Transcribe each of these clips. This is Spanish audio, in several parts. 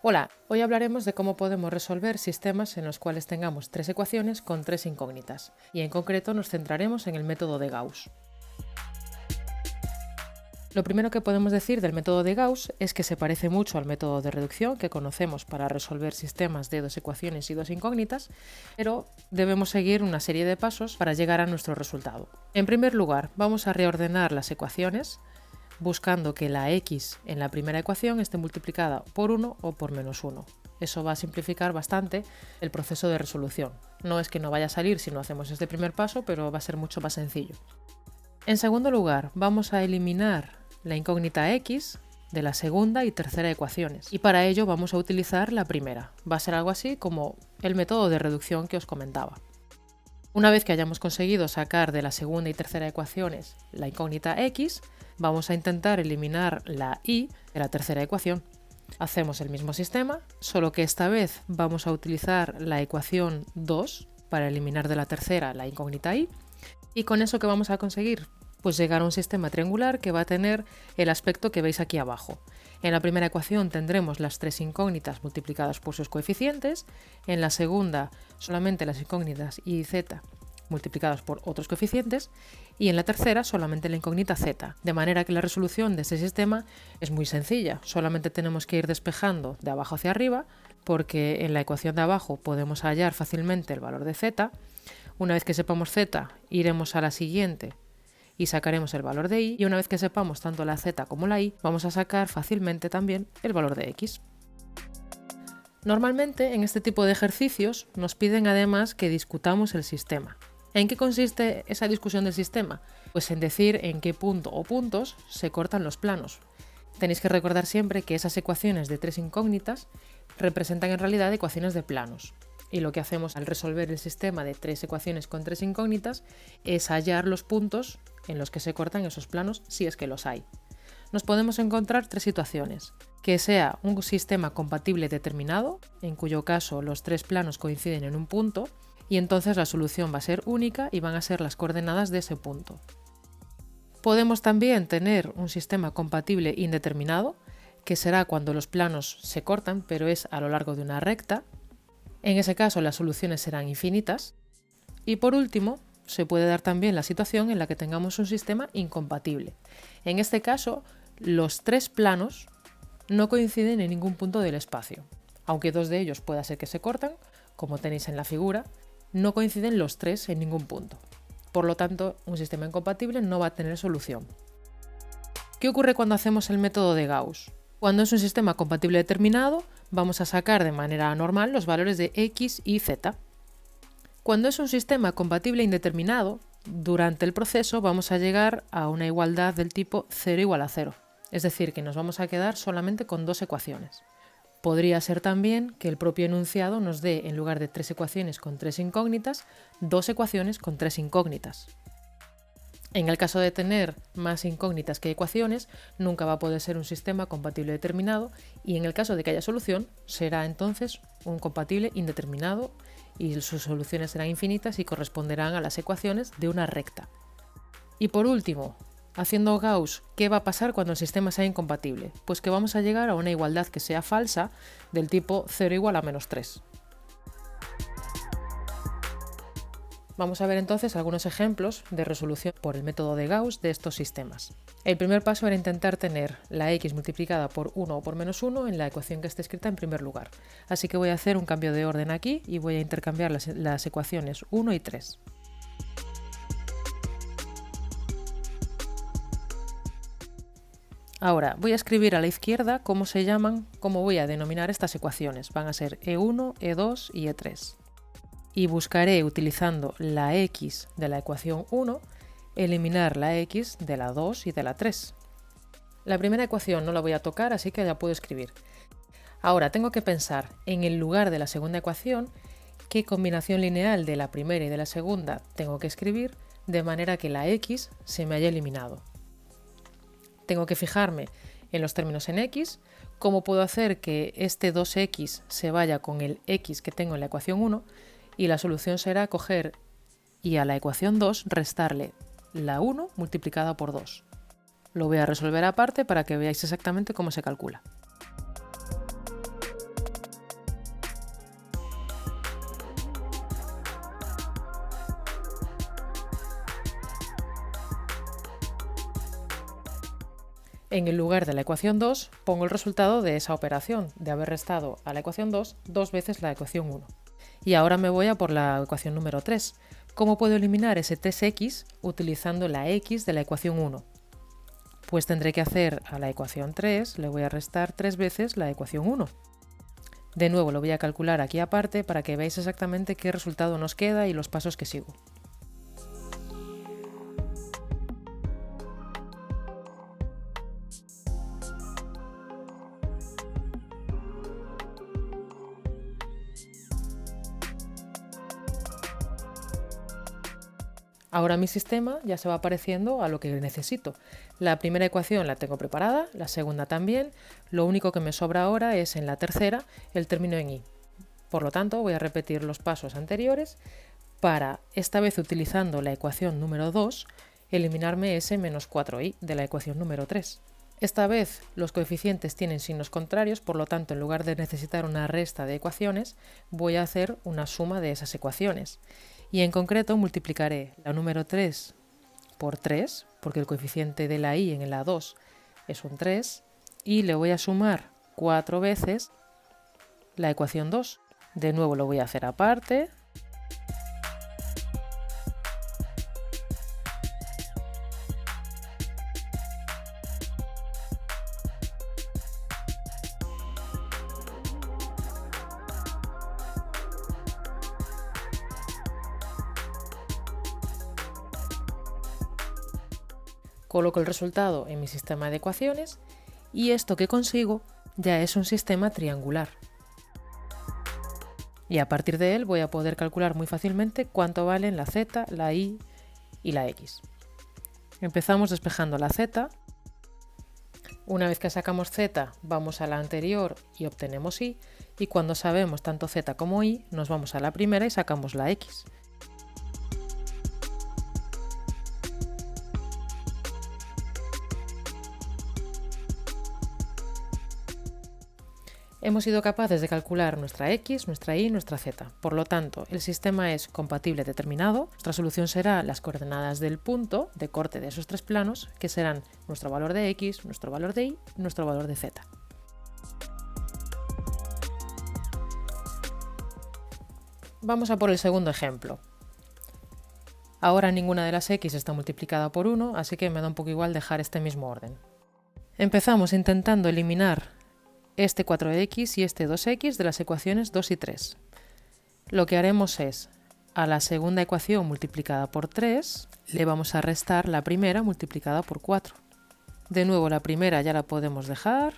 Hola, hoy hablaremos de cómo podemos resolver sistemas en los cuales tengamos tres ecuaciones con tres incógnitas, y en concreto nos centraremos en el método de Gauss. Lo primero que podemos decir del método de Gauss es que se parece mucho al método de reducción que conocemos para resolver sistemas de dos ecuaciones y dos incógnitas, pero debemos seguir una serie de pasos para llegar a nuestro resultado. En primer lugar, vamos a reordenar las ecuaciones, buscando que la x en la primera ecuación esté multiplicada por 1 o por menos 1. Eso va a simplificar bastante el proceso de resolución. No es que no vaya a salir si no hacemos este primer paso, pero va a ser mucho más sencillo. En segundo lugar, vamos a eliminar la incógnita x de la segunda y tercera ecuaciones, y para ello vamos a utilizar la primera. Va a ser algo así como el método de reducción que os comentaba. Una vez que hayamos conseguido sacar de la segunda y tercera ecuaciones la incógnita x, vamos a intentar eliminar la y de la tercera ecuación. Hacemos el mismo sistema, solo que esta vez vamos a utilizar la ecuación 2 para eliminar de la tercera la incógnita y con eso, ¿qué vamos a conseguir? Pues llegar a un sistema triangular que va a tener el aspecto que veis aquí abajo. En la primera ecuación tendremos las tres incógnitas multiplicadas por sus coeficientes, en la segunda solamente las incógnitas y z multiplicadas por otros coeficientes, y en la tercera solamente la incógnita z, de manera que la resolución de este sistema es muy sencilla. Solamente tenemos que ir despejando de abajo hacia arriba, porque en la ecuación de abajo podemos hallar fácilmente el valor de z. Una vez que sepamos z, iremos a la siguiente y sacaremos el valor de y, y una vez que sepamos tanto la z como la y, vamos a sacar fácilmente también el valor de x. Normalmente en este tipo de ejercicios nos piden además que discutamos el sistema. ¿En qué consiste esa discusión del sistema? Pues en decir en qué punto o puntos se cortan los planos. Tenéis que recordar siempre que esas ecuaciones de tres incógnitas representan en realidad ecuaciones de planos. Y lo que hacemos al resolver el sistema de tres ecuaciones con tres incógnitas es hallar los puntos en los que se cortan esos planos, si es que los hay. Nos podemos encontrar tres situaciones: que sea un sistema compatible determinado, en cuyo caso los tres planos coinciden en un punto, y entonces la solución va a ser única y van a ser las coordenadas de ese punto. Podemos también tener un sistema compatible indeterminado, que será cuando los planos se cortan, pero es a lo largo de una recta. En ese caso las soluciones serán infinitas. Y por último, se puede dar también la situación en la que tengamos un sistema incompatible. En este caso, los tres planos no coinciden en ningún punto del espacio. Aunque dos de ellos pueda ser que se cortan, como tenéis en la figura, no coinciden los tres en ningún punto. Por lo tanto, un sistema incompatible no va a tener solución. ¿Qué ocurre cuando hacemos el método de Gauss? Cuando es un sistema compatible determinado, vamos a sacar de manera normal los valores de x y z. Cuando es un sistema compatible indeterminado, durante el proceso vamos a llegar a una igualdad del tipo 0 igual a 0. Es decir, que nos vamos a quedar solamente con dos ecuaciones. Podría ser también que el propio enunciado nos dé, en lugar de tres ecuaciones con tres incógnitas, dos ecuaciones con tres incógnitas. En el caso de tener más incógnitas que ecuaciones, nunca va a poder ser un sistema compatible determinado, y en el caso de que haya solución, será entonces un compatible indeterminado y sus soluciones serán infinitas y corresponderán a las ecuaciones de una recta. Y por último, haciendo Gauss, ¿qué va a pasar cuando el sistema sea incompatible? Pues que vamos a llegar a una igualdad que sea falsa del tipo 0 igual a menos 3. Vamos a ver entonces algunos ejemplos de resolución por el método de Gauss de estos sistemas. El primer paso era intentar tener la x multiplicada por 1 o por menos 1 en la ecuación que esté escrita en primer lugar. Así que voy a hacer un cambio de orden aquí y voy a intercambiar las ecuaciones 1 y 3. Ahora voy a escribir a la izquierda cómo se llaman, cómo voy a denominar estas ecuaciones. Van a ser E1, E2 y E3. Y buscaré, utilizando la x de la ecuación 1, eliminar la x de la 2 y de la 3. La primera ecuación no la voy a tocar, así que la puedo escribir. Ahora tengo que pensar en el lugar de la segunda ecuación qué combinación lineal de la primera y de la segunda tengo que escribir de manera que la x se me haya eliminado. Tengo que fijarme en los términos en x, cómo puedo hacer que este 2x se vaya con el x que tengo en la ecuación 1, y la solución será coger y a la ecuación 2 restarle la 1 multiplicada por 2. Lo voy a resolver aparte para que veáis exactamente cómo se calcula. En el lugar de la ecuación 2 pongo el resultado de esa operación, de haber restado a la ecuación 2 dos veces la ecuación 1. Y ahora me voy a por la ecuación número 3. ¿Cómo puedo eliminar ese 3x utilizando la x de la ecuación 1? Pues tendré que hacer a la ecuación 3, le voy a restar 3 veces la ecuación 1. De nuevo lo voy a calcular aquí aparte para que veáis exactamente qué resultado nos queda y los pasos que sigo. Ahora mi sistema ya se va pareciendo a lo que necesito. La primera ecuación la tengo preparada, la segunda también. Lo único que me sobra ahora es en la tercera el término en i. Por lo tanto, voy a repetir los pasos anteriores para, esta vez utilizando la ecuación número 2, eliminarme ese menos 4i de la ecuación número 3. Esta vez los coeficientes tienen signos contrarios, por lo tanto, en lugar de necesitar una resta de ecuaciones, voy a hacer una suma de esas ecuaciones. Y en concreto multiplicaré la número 3 por 3, porque el coeficiente de la i en la 2 es un 3, y le voy a sumar 4 veces la ecuación 2. De nuevo lo voy a hacer aparte. Coloco el resultado en mi sistema de ecuaciones y esto que consigo ya es un sistema triangular. Y a partir de él voy a poder calcular muy fácilmente cuánto valen la z, la y y la x. Empezamos despejando la z. Una vez que sacamos z, vamos a la anterior y obtenemos y cuando sabemos tanto z como y, nos vamos a la primera y sacamos la x. Hemos sido capaces de calcular nuestra x, nuestra y, nuestra z. Por lo tanto, el sistema es compatible determinado. Nuestra solución será las coordenadas del punto de corte de esos tres planos, que serán nuestro valor de x, nuestro valor de y, nuestro valor de z. Vamos a por el segundo ejemplo. Ahora ninguna de las x está multiplicada por 1, así que me da un poco igual dejar este mismo orden. Empezamos intentando eliminar este 4x y este 2x de las ecuaciones 2 y 3. Lo que haremos es, a la segunda ecuación multiplicada por 3, le vamos a restar la primera multiplicada por 4. De nuevo la primera ya la podemos dejar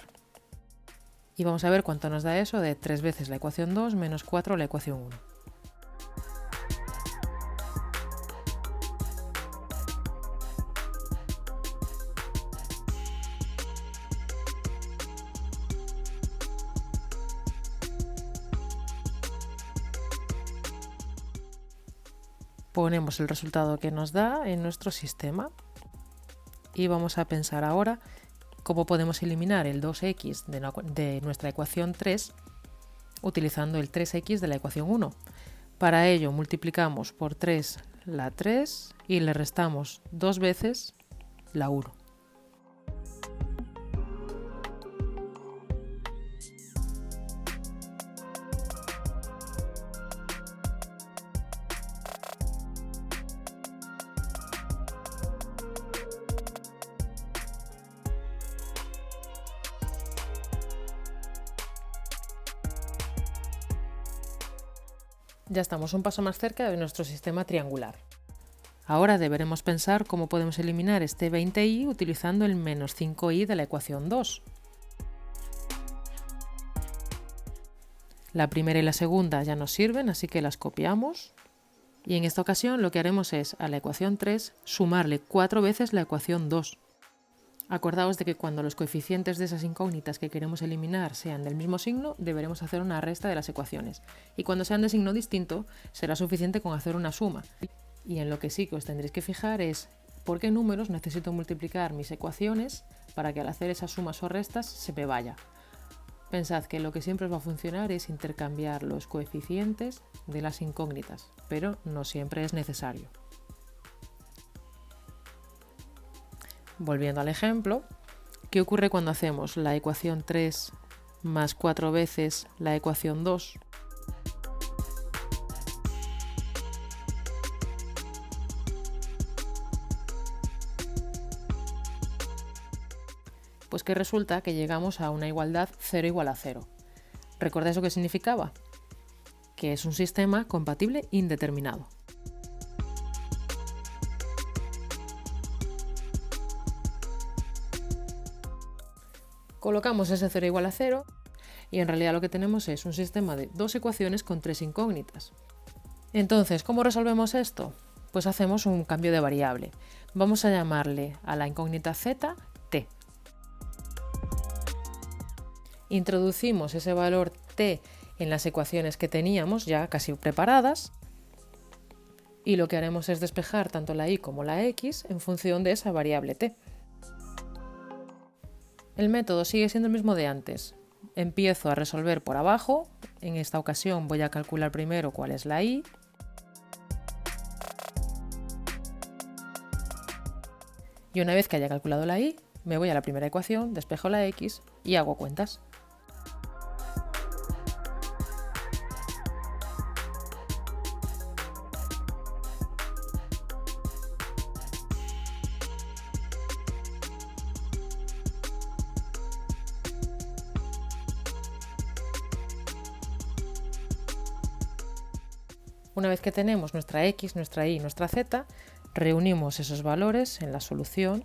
y vamos a ver cuánto nos da eso de 3 veces la ecuación 2 menos 4 la ecuación 1. Ponemos el resultado que nos da en nuestro sistema y vamos a pensar ahora cómo podemos eliminar el 2x de nuestra ecuación 3 utilizando el 3x de la ecuación 1. Para ello multiplicamos por 3 la 3 y le restamos 2 veces la 1. Ya estamos un paso más cerca de nuestro sistema triangular. Ahora deberemos pensar cómo podemos eliminar este 20i utilizando el menos 5i de la ecuación 2. La primera y la segunda ya nos sirven, así que las copiamos. Y en esta ocasión lo que haremos es a la ecuación 3 sumarle 4 veces la ecuación 2. Acordaos de que cuando los coeficientes de esas incógnitas que queremos eliminar sean del mismo signo, deberemos hacer una resta de las ecuaciones. Y cuando sean de signo distinto, será suficiente con hacer una suma. Y en lo que sí que os tendréis que fijar es por qué números necesito multiplicar mis ecuaciones para que al hacer esas sumas o restas se me vaya. Pensad que lo que siempre os va a funcionar es intercambiar los coeficientes de las incógnitas, pero no siempre es necesario. Volviendo al ejemplo, ¿Qué ocurre cuando hacemos la ecuación 3 más 4 veces la ecuación 2? Pues que resulta que llegamos a una igualdad 0 igual a 0. ¿Recordáis lo que significaba? Que es un sistema compatible indeterminado. Colocamos ese 0 igual a 0 y en realidad lo que tenemos es un sistema de dos ecuaciones con tres incógnitas. Entonces, ¿cómo resolvemos esto? Pues hacemos un cambio de variable. Vamos a llamarle a la incógnita z t. Introducimos ese valor t en las ecuaciones que teníamos ya casi preparadas y lo que haremos es despejar tanto la y como la x en función de esa variable t. El método sigue siendo el mismo de antes. Empiezo a resolver por abajo, en esta ocasión voy a calcular primero cuál es la y. Y una vez que haya calculado la y, me voy a la primera ecuación, despejo la x y hago cuentas. Una vez que tenemos nuestra x, nuestra y y nuestra z, reunimos esos valores en la solución,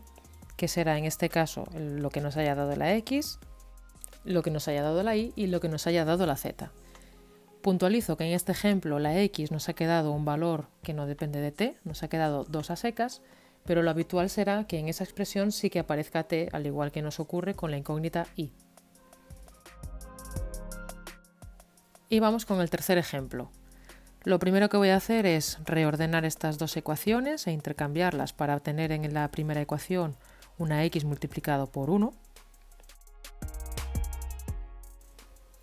que será en este caso lo que nos haya dado la x, lo que nos haya dado la y lo que nos haya dado la z. Puntualizo que en este ejemplo la x nos ha quedado un valor que no depende de t, nos ha quedado 2 a secas, pero lo habitual será que en esa expresión sí que aparezca t, al igual que nos ocurre con la incógnita y. Y vamos con el tercer ejemplo. Lo primero que voy a hacer es reordenar estas dos ecuaciones e intercambiarlas para obtener en la primera ecuación una x multiplicado por 1.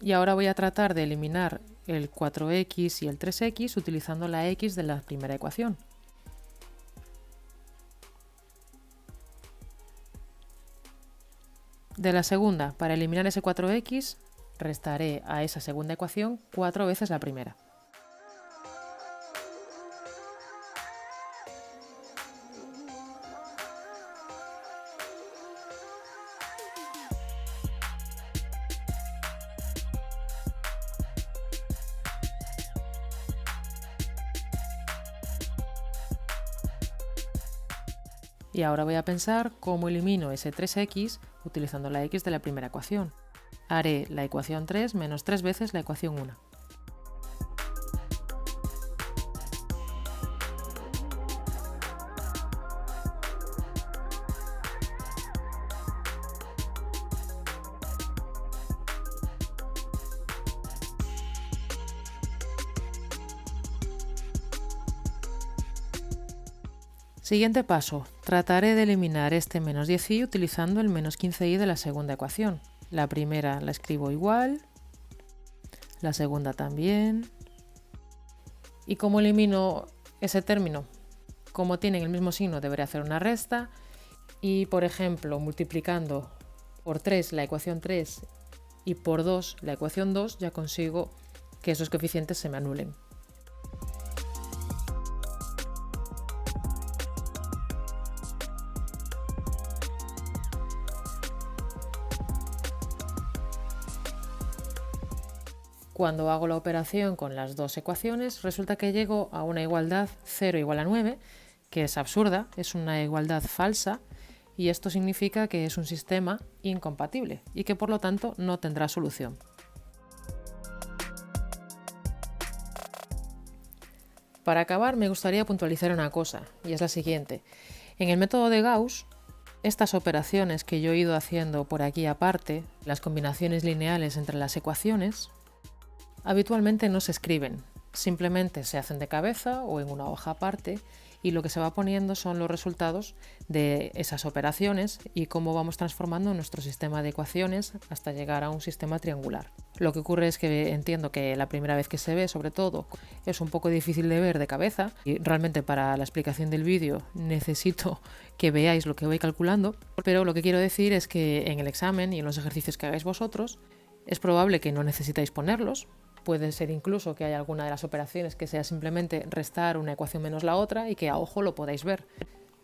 Y ahora voy a tratar de eliminar el 4x y el 3x utilizando la x de la primera ecuación. De la segunda, para eliminar ese 4x, restaré a esa segunda ecuación 4 veces la primera. Y ahora voy a pensar cómo elimino ese 3x utilizando la x de la primera ecuación. Haré la ecuación 3 menos 3 veces la ecuación 1. Siguiente paso, trataré de eliminar este menos 10i utilizando el menos 15i de la segunda ecuación. La primera la escribo igual, la segunda también. ¿Y cómo elimino ese término? Como tienen el mismo signo, deberé hacer una resta y, por ejemplo, multiplicando por 3 la ecuación 3 y por 2 la ecuación 2, ya consigo que esos coeficientes se me anulen. Cuando hago la operación con las dos ecuaciones, resulta que llego a una igualdad 0 igual a 9, que es absurda, es una igualdad falsa, y esto significa que es un sistema incompatible y que por lo tanto no tendrá solución. Para acabar, me gustaría puntualizar una cosa, y es la siguiente. En el método de Gauss, estas operaciones que yo he ido haciendo por aquí aparte, las combinaciones lineales entre las ecuaciones, habitualmente no se escriben, simplemente se hacen de cabeza o en una hoja aparte y lo que se va poniendo son los resultados de esas operaciones y cómo vamos transformando nuestro sistema de ecuaciones hasta llegar a un sistema triangular. Lo que ocurre es que entiendo que la primera vez que se ve, sobre todo, es un poco difícil de ver de cabeza y realmente para la explicación del vídeo necesito que veáis lo que voy calculando, pero lo que quiero decir es que en el examen y en los ejercicios que hagáis vosotros es probable que no necesitáis ponerlos. Puede ser incluso que haya alguna de las operaciones que sea simplemente restar una ecuación menos la otra y que a ojo lo podáis ver.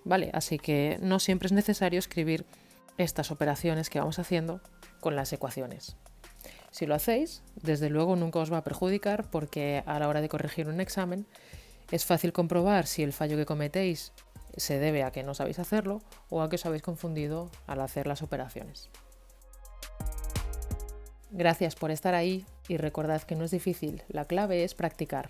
Vale, así que no siempre es necesario escribir estas operaciones que vamos haciendo con las ecuaciones. Si lo hacéis, desde luego nunca os va a perjudicar porque a la hora de corregir un examen es fácil comprobar si el fallo que cometéis se debe a que no sabéis hacerlo o a que os habéis confundido al hacer las operaciones. Gracias por estar ahí y recordad que no es difícil, la clave es practicar.